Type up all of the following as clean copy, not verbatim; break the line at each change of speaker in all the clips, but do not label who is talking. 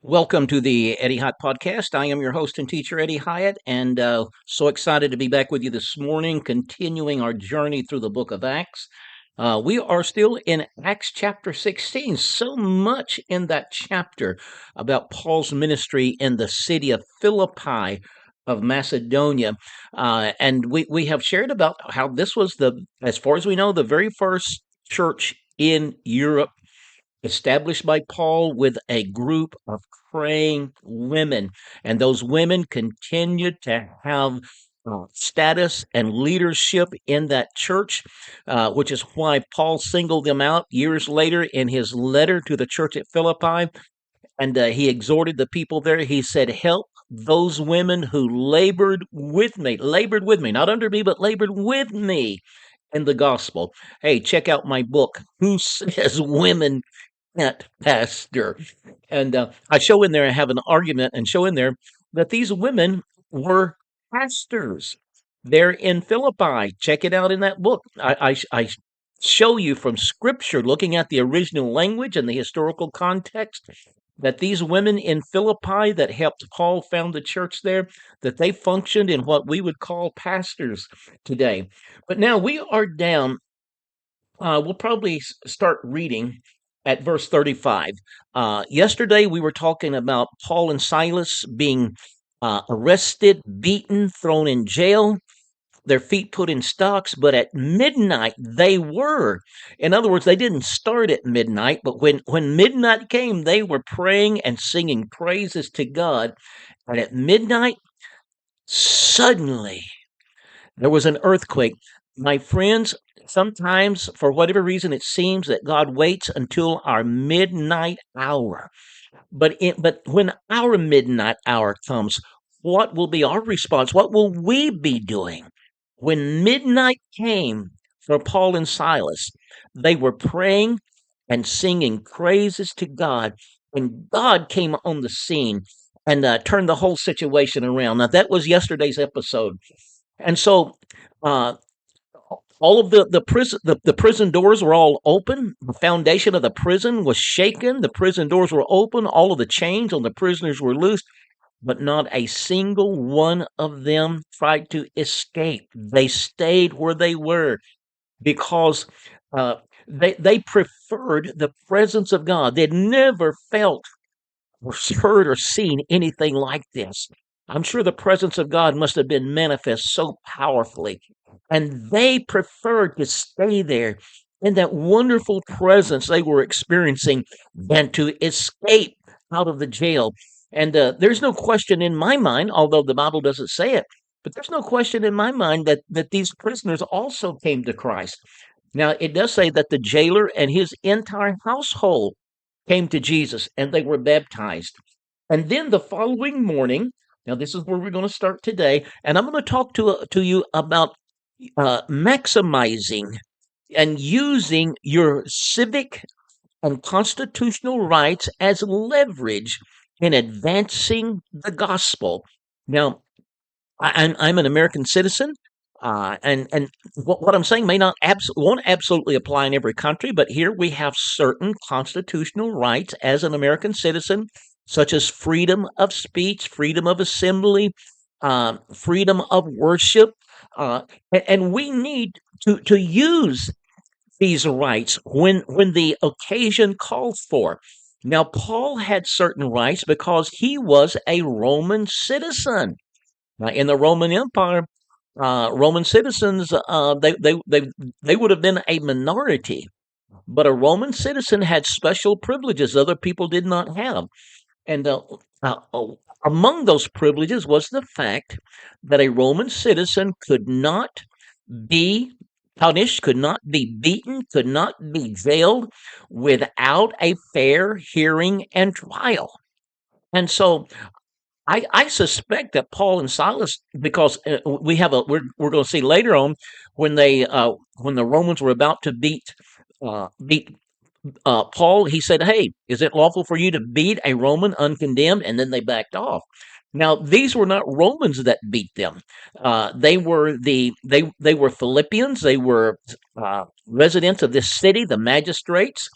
Welcome to the Eddie Hyatt Podcast. I am your host and teacher, Eddie Hyatt, and so excited to be back with you this morning, continuing our journey through the book of Acts. We are still in Acts chapter 16. So much in that chapter about Paul's ministry in the city of Philippi of Macedonia. And we have shared about how this was as far as we know, the very first church in Europe established by Paul with a group of praying women. And those women continued to have status and leadership in that church, which is why Paul singled them out years later in his letter to the church at Philippi. And he exhorted the people there. He said, "Help those women who labored with me, not under me, but labored with me in the gospel." Hey, check out my book, Who Says Women Can't Pastor? And I show in there, I have an argument and show in there that these women were pastors. They're in Philippi. Check it out in that book. I show you from scripture, looking at the original language and the historical context, that these women in Philippi that helped Paul found the church there, that they functioned in what we would call pastors today. But now we are down, we'll probably start reading at verse 35. Yesterday we were talking about Paul and Silas being arrested, beaten, thrown in jail, their feet put in stocks, but at midnight they were. In other words, they didn't start at midnight, but when midnight came, they were praying and singing praises to God. And at midnight, suddenly, there was an earthquake. My friends, sometimes, for whatever reason, it seems that God waits until our midnight hour. But when our midnight hour comes, what will be our response? What will we be doing? When midnight came for Paul and Silas, they were praying and singing praises to God. And God came on the scene and turned the whole situation around. Now, that was yesterday's episode. And so uh, all of the prison doors were all open. The foundation of the prison was shaken. The prison doors were open. All of the chains on the prisoners were loosed, but not a single one of them tried to escape. They stayed where they were because uh, they preferred the presence of God. They'd never felt or heard or seen anything like this. I'm sure the presence of God must have been manifest so powerfully. And they preferred to stay there in that wonderful presence they were experiencing than to escape out of the jail. And there's no question in my mind, although the Bible doesn't say it, but there's no question in my mind that these prisoners also came to Christ. Now, it does say that the jailer and his entire household came to Jesus and they were baptized. And then the following morning, now this is where we're going to start today, and I'm going to talk to you about maximizing and using your civic and constitutional rights as leverage in advancing the gospel. Now, I'm an American citizen, and what I'm saying may not won't absolutely apply in every country, but here we have certain constitutional rights as an American citizen, such as freedom of speech, freedom of assembly, freedom of worship, and we need to use these rights when the occasion calls for. Now, Paul had certain rights because he was a Roman citizen. Now, in the Roman Empire, Roman citizens they would have been a minority, but a Roman citizen had special privileges other people did not have, and among those privileges was the fact that a Roman citizen could not be punished, could not be beaten, could not be jailed without a fair hearing and trial. And so I suspect that Paul and Silas, because we're going to see later on when when the Romans were about to beat Paul, he said, "Hey, is it lawful for you to beat a Roman uncondemned?" And then they backed off. Now, these were not Romans that beat them. They were Philippians. They were residents of this city, the magistrates,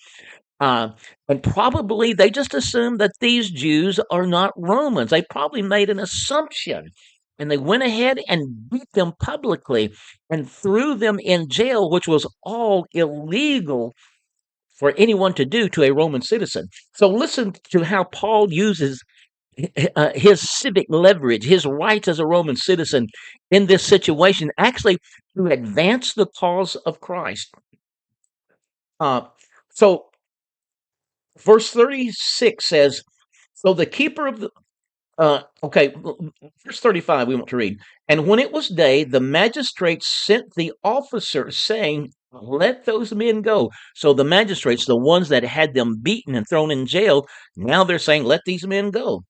Uh, and probably they just assumed that these Jews are not Romans. They probably made an assumption. And they went ahead and beat them publicly and threw them in jail, which was all illegal for anyone to do to a Roman citizen. So listen to how Paul uses his civic leverage, his rights as a Roman citizen in this situation, actually to advance the cause of Christ. Uh, so verse 36 says, so the keeper of the, okay, verse 35 we want to read. And when it was day, the magistrates sent the officers saying, let those men go. So the magistrates, the ones that had them beaten and thrown in jail, now they're saying, let these men go.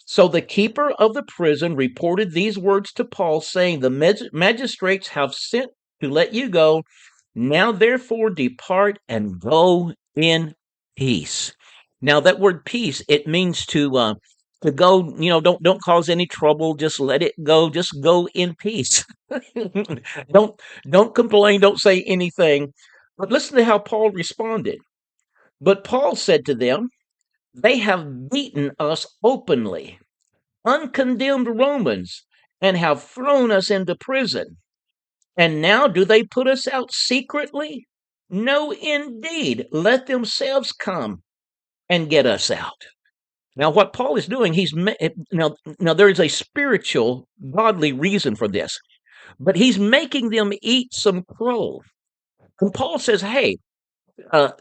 So the keeper of the prison reported these words to Paul, saying, the magistrates have sent to let you go. Now, therefore, depart and go in peace. Now, that word peace, it means to go, don't cause any trouble, just let it go, just go in peace. don't don't complain, don't say anything. But listen to how Paul responded. But Paul said to them, they have beaten us openly, uncondemned Romans, and have thrown us into prison. And now do they put us out secretly? No, indeed. Let themselves come and get us out. Now, what Paul is doing, now there is a spiritual, godly reason for this, but he's making them eat some crow. And Paul says, hey,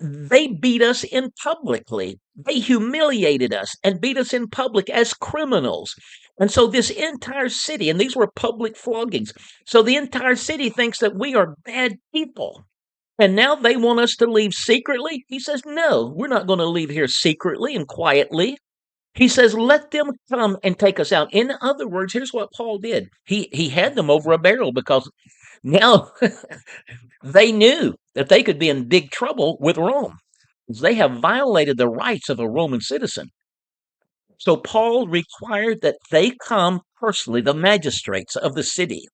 they beat us in publicly. They humiliated us and beat us in public as criminals. And so this entire city, and these were public floggings. So the entire city thinks that we are bad people. And now they want us to leave secretly. He says, no, we're not going to leave here secretly and quietly. He says, let them come and take us out. In other words, here's what Paul did. He had them over a barrel because now they knew that they could be in big trouble with Rome. They have violated the rights of a Roman citizen. So Paul required that they come personally, the magistrates of the city,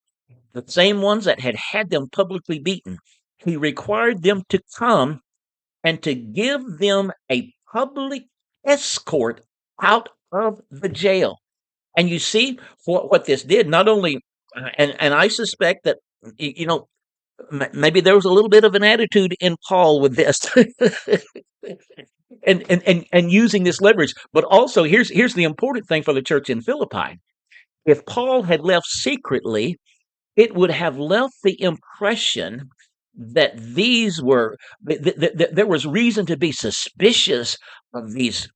the same ones that had them publicly beaten. He required them to come and to give them a public escort out of the jail. And you see what this did, not only, and I suspect that, you know, maybe there was a little bit of an attitude in Paul with this. and using this leverage. But also here's the important thing for the church in Philippi. If Paul had left secretly, it would have left the impression that there was reason to be suspicious of these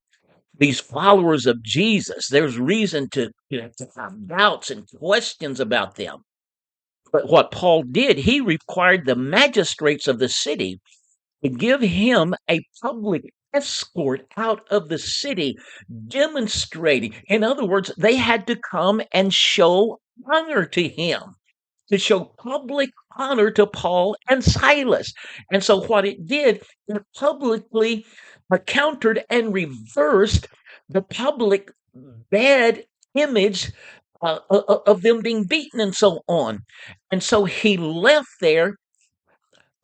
followers of Jesus. There's reason to have doubts and questions about them. But what Paul did, he required the magistrates of the city to give him a public escort out of the city, demonstrating. In other words, they had to come and show honor to him, to show public honor to Paul and Silas. And so what it did, it publicly countered and reversed the public bad image of them being beaten and so on. And so he left there,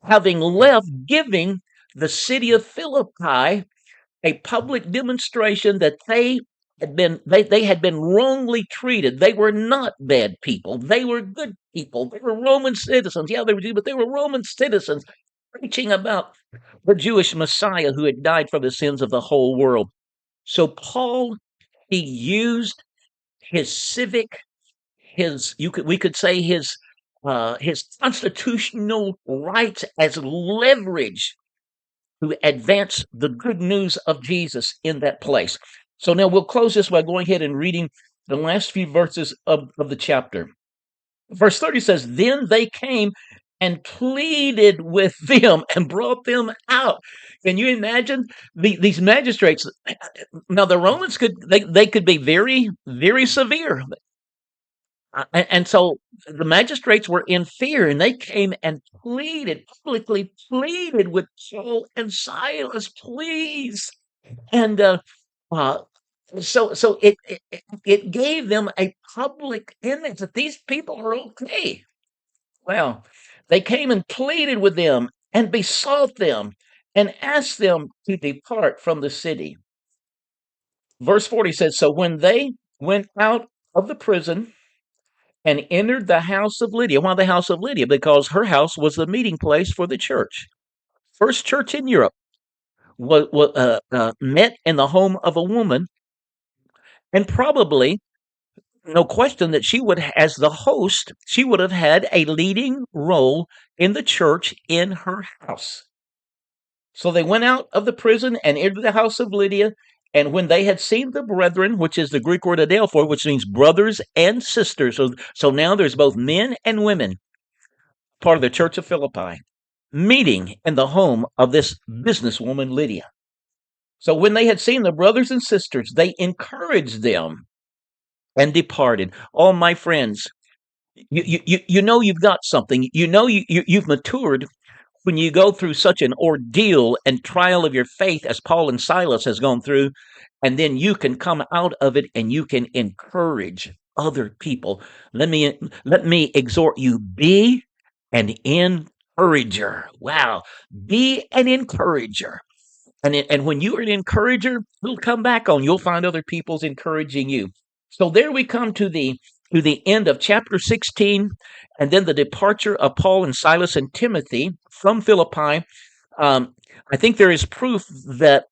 having left, giving the city of Philippi a public demonstration that they had been wrongly treated. They were not bad people. They were good people. They were Roman citizens. Yeah, they were Jews, but they were Roman citizens preaching about the Jewish Messiah who had died for the sins of the whole world. So Paul, he used his civic, we could say his constitutional rights as leverage to advance the good news of Jesus in that place. So now we'll close this by going ahead and reading the last few verses of the chapter. Verse 30 says, then they came and pleaded with them and brought them out. Can you imagine these magistrates? Now the Romans they could be very, very severe. And so the magistrates were in fear, and they came and publicly pleaded with Paul and Silas, please. And uh, so it gave them a public image that these people are okay. Well, they came and pleaded with them and besought them and asked them to depart from the city. Verse 40 says, so when they went out of the prison and entered the house of Lydia. Why the house of Lydia? Because her house was the meeting place for the church. First church in Europe met in the home of a woman, and probably no question that she would, as the host, she would have had a leading role in the church in her house. So they went out of the prison and entered the house of Lydia. And when they had seen the brethren, which is the Greek word adelphoi, which means brothers and sisters. So now there's both men and women, part of the church of Philippi, meeting in the home of this businesswoman, Lydia. So when they had seen the brothers and sisters, they encouraged them and departed. Oh, my friends, you know you've got something. You know you've matured when you go through such an ordeal and trial of your faith as Paul and Silas has gone through, and then you can come out of it and you can encourage other people. Let me exhort you, be an encourager. Wow, be an encourager. And when you are an encourager, it'll come back on. You'll find other people's encouraging you. So there we come to the end of chapter 16, and then the departure of Paul and Silas and Timothy from Philippi. I think there is proof that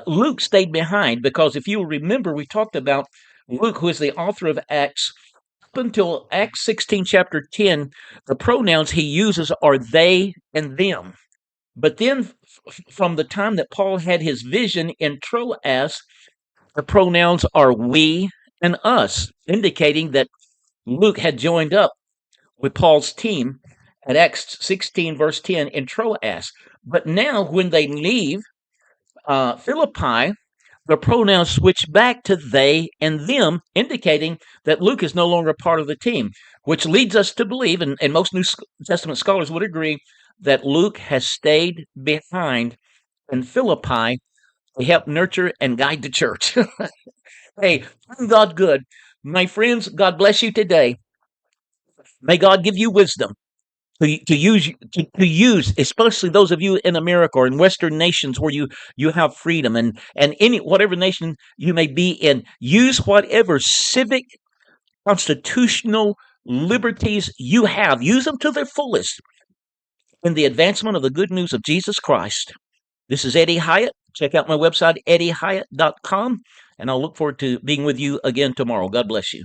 Luke stayed behind, because if you remember, we talked about Luke, who is the author of Acts. Up until Acts 16, chapter 10, the pronouns he uses are they and them. But then from the time that Paul had his vision in Troas, the pronouns are we and us, indicating that Luke had joined up with Paul's team at Acts 16, verse 10 in Troas. But now when they leave Philippi, the pronouns switch back to they and them, indicating that Luke is no longer part of the team, which leads us to believe, and most New Testament scholars would agree, that Luke has stayed behind in Philippi to help nurture and guide the church. Hey, God good. My friends, God bless you today. May God give you wisdom to use, especially those of you in America or in Western nations where you have freedom, and any whatever nation you may be in, use whatever civic constitutional liberties you have. Use them to their fullest in the advancement of the good news of Jesus Christ. This is Eddie Hyatt. Check out my website, eddiehyatt.com, and I'll look forward to being with you again tomorrow. God bless you.